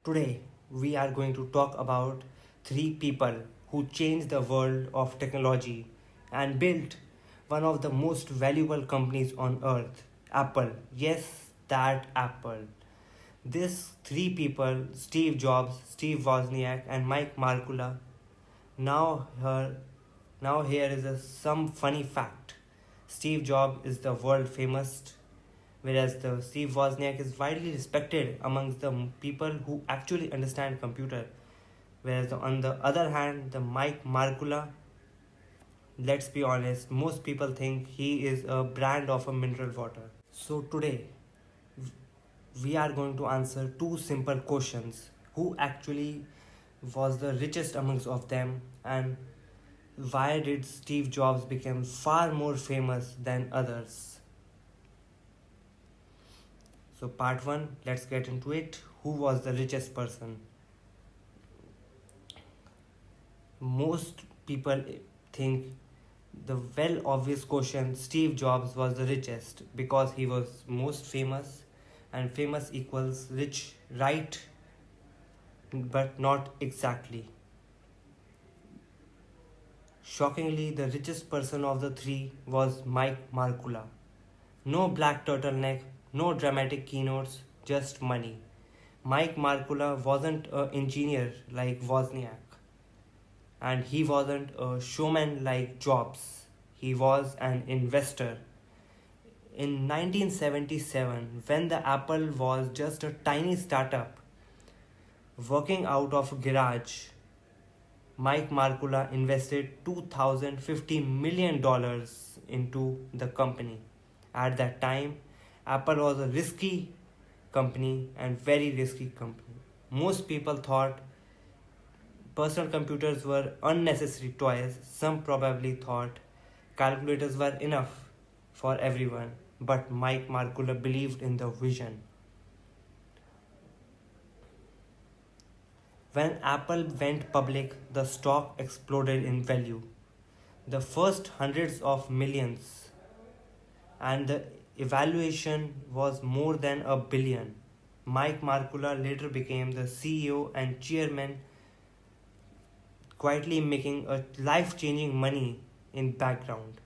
Today, we are going to talk about three people who changed the world of technology and built one of the most valuable companies on earth, Apple. Yes, that Apple. These three people, Steve Jobs, Steve Wozniak, and Mike Markkula. Now, here, now here is some funny fact. Steve Jobs is the world famous, whereas the Steve Wozniak is widely respected amongst the people who actually understand computer. Whereas on the other hand, the Mike Markula, let's be honest, most people think he is a brand of a mineral water. So today, we are going to answer two simple questions: who actually was the richest amongst of them, and why did Steve Jobs become far more famous than others? So part 1, let's get into it. Who was the richest person? Most people think the well obvious question, Steve Jobs was the richest because he was most famous, and famous equals rich, right? But not exactly. Shockingly, the richest person of the three was Mike Markula. No black turtleneck, no dramatic keynotes, just money. Mike Markula wasn't an engineer like Wozniak, and he wasn't a showman like Jobs. He was an investor. In 1977, when the Apple was just a tiny startup working out of a garage, Mike Markula invested $2,050 million into the company. At that time, Apple was a risky company and very risky company. Most people thought personal computers were unnecessary toys. Some probably thought calculators were enough for everyone. But Mike Markula believed in the vision. When Apple went public, the stock exploded in value. The first hundreds of millions, and the evaluation was more than a billion. Mike Markula later became the CEO and chairman, quietly making a life-changing money in background.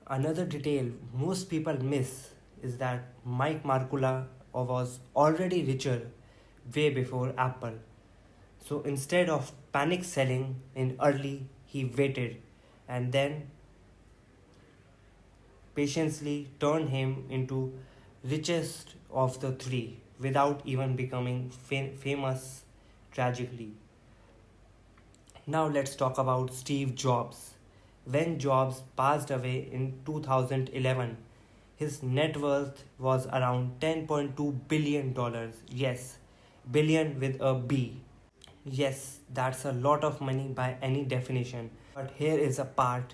Another detail most people miss is that Mike Markula was already richer way before Apple. So instead of panic selling in early, he waited and then patiently turned him into richest of the three without even becoming famous tragically. Now let's talk about Steve Jobs. When Jobs passed away in 2011, his net worth was around $10.2 billion. Yes, billion with a B. Yes, that's a lot of money by any definition. But here is a part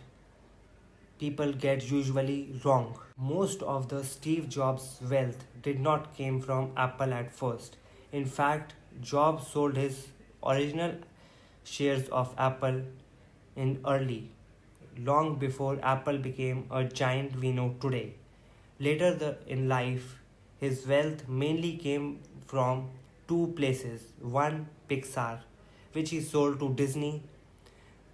people get usually wrong. Most of the Steve Jobs wealth did not came from Apple at first. In fact, Jobs sold his original shares of Apple in early, long before Apple became a giant we know today. Later in life, his wealth mainly came from two places. One, Pixar, which he sold to Disney.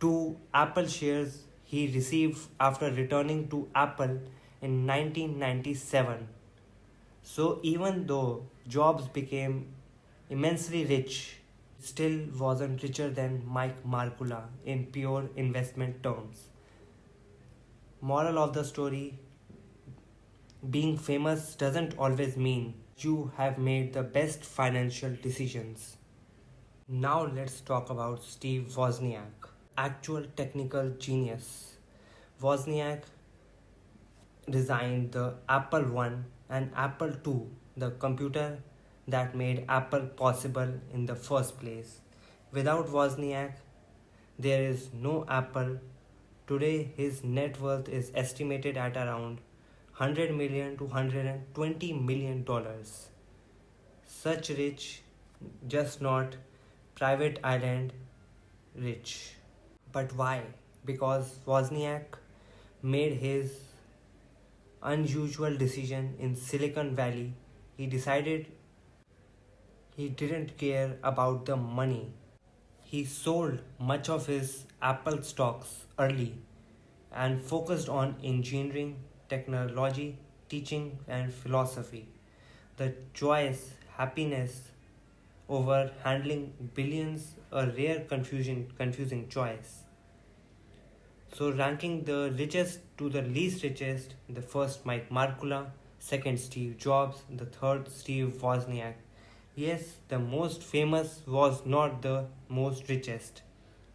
Two, Apple shares he received after returning to Apple in 1997. So even though Jobs became immensely rich, still wasn't richer than Mike Markula in pure investment terms. Moral of the story, being famous doesn't always mean you have made the best financial decisions. Now let's talk about Steve Wozniak, actual technical genius. Wozniak designed the Apple I and Apple II, the computer that made Apple possible in the first place. Without Wozniak, there is no Apple. Today, his net worth is estimated at around 100 million to 120 million dollars. Such rich, just not private island rich. But why? Because Wozniak made his unusual decision in Silicon Valley. He decided He didn't care about the money. He sold much of his Apple stocks early and focused on engineering, technology, teaching, and philosophy. The choice, happiness over handling billions, a rare confusing choice. So, ranking the richest to the least richest, the first Markkula, second Steve Jobs, the third Steve Wozniak. Yes, the most famous was not the most richest.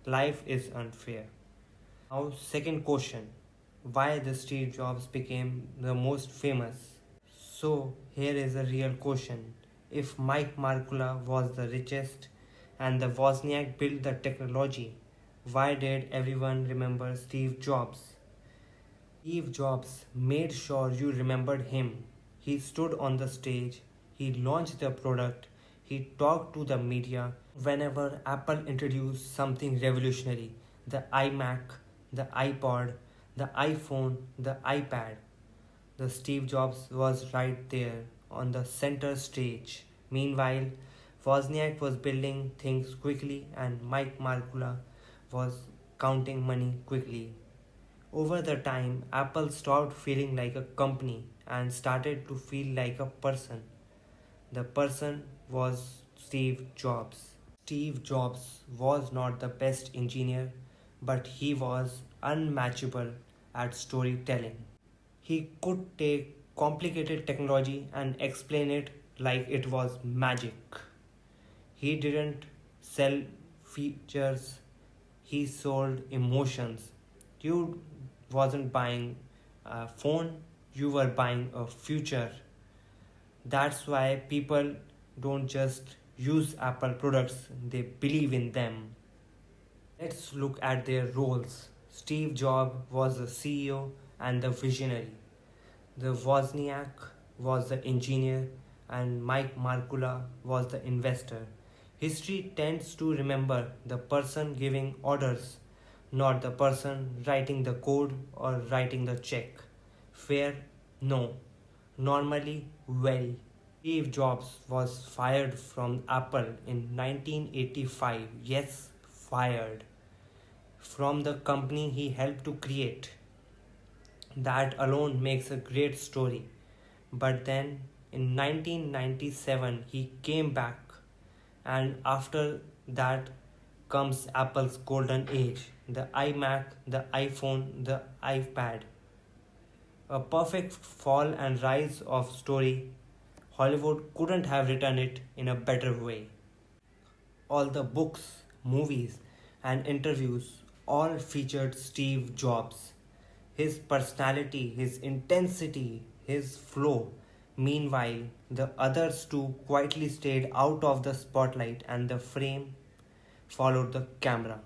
Life is unfair. Now, second question, why the Steve Jobs became the most famous? So, here is a real question. If Mike Markkula was the richest and the Wozniak built the technology, why did everyone remember Steve Jobs? Steve Jobs made sure you remembered him. He stood on the stage, he launched the product, he talked to the media whenever Apple introduced something revolutionary, the iMac, the iPod, the iPhone, the iPad. The Steve Jobs was right there on the center stage. Meanwhile, Wozniak was building things quickly and Mike Markkula was counting money quickly. Over the time, Apple stopped feeling like a company and started to feel like a person. The person was Steve Jobs. Steve Jobs was not the best engineer, but he was unmatchable at storytelling. He could take complicated technology and explain it like it was magic. He didn't sell features, he sold emotions. You wasn't buying a phone, you were buying a future. That's why people don't just use Apple products, they believe in them. Let's look at their roles. Steve Jobs was the CEO and the visionary. The Wozniak was the engineer and Mike Markkula was the investor. History tends to remember the person giving orders, not the person writing the code or writing the check. Fair? No. Normally, very. Steve Jobs was fired from Apple in 1985. Yes, fired. From the company he helped to create. That alone makes a great story. But then in 1997 he came back, and after that comes Apple's golden age, the iMac, the iPhone, the iPad. A perfect fall and rise of story. Hollywood couldn't have written it in a better way. All the books, movies, and interviews all featured Steve Jobs. His personality, his intensity, his flow. Meanwhile, the others two quietly stayed out of the spotlight and the frame followed the camera.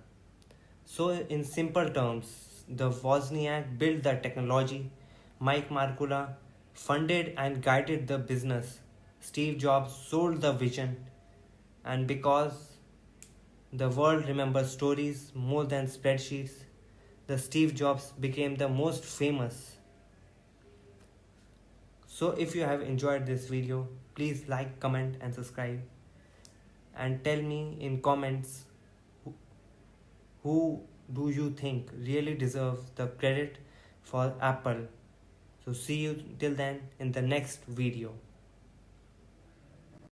So, in simple terms, the Wozniak built the technology, Mike Markkula funded and guided the business, Steve Jobs sold the vision, and because the world remembers stories more than spreadsheets, the Steve Jobs became the most famous. So if you have enjoyed this video, please like, comment and subscribe, and tell me in comments who do you think really deserves the credit for Apple. So see you till then in the next video.